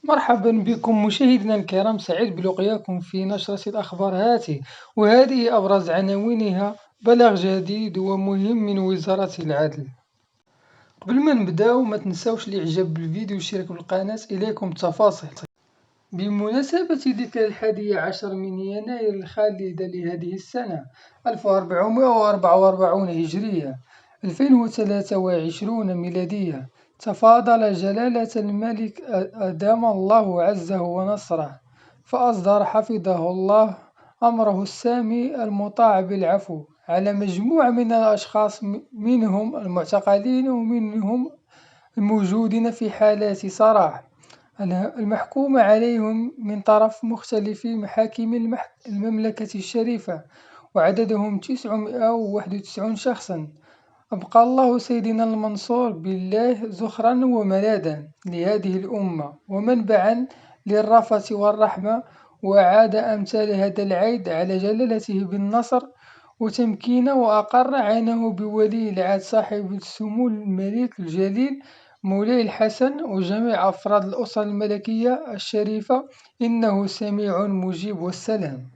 مرحبا بكم مشاهدينا الكرام، سعيد بلقياكم في نشرة الأخبار هذه، وهذه أبرز عناوينها: بلاغ جديد ومهم من وزارة العدل. قبل ما نبداو ما تنساوش الإعجاب بالفيديو واشتراك بالقناة. إليكم التفاصيل. بمناسبة ذكرى 11 من يناير الخالد لهذه السنة 1444 هجرية 2023 ميلادية، تفاضل جلالة الملك أدام الله عزه ونصره، فأصدر حفظه الله أمره السامي المطاع بالعفو على مجموعة من الأشخاص، منهم المعتقلين ومنهم الموجودين في حالات سراح المحكوم عليهم من طرف مختلف محاكم المملكة الشريفة، وعددهم 991 شخصا. أبقى الله سيدنا المنصور بالله زخرا وملاذا لهذه الأمة ومنبعا للرأفة والرحمة، وعاد أمثال هذا العيد على جلالته بالنصر وتمكين، وأقر عينه بولي العهد صاحب السمو الملك الجليل مولاي الحسن وجميع أفراد الأسرة الملكية الشريفة، إنه سميع مجيب والسلام.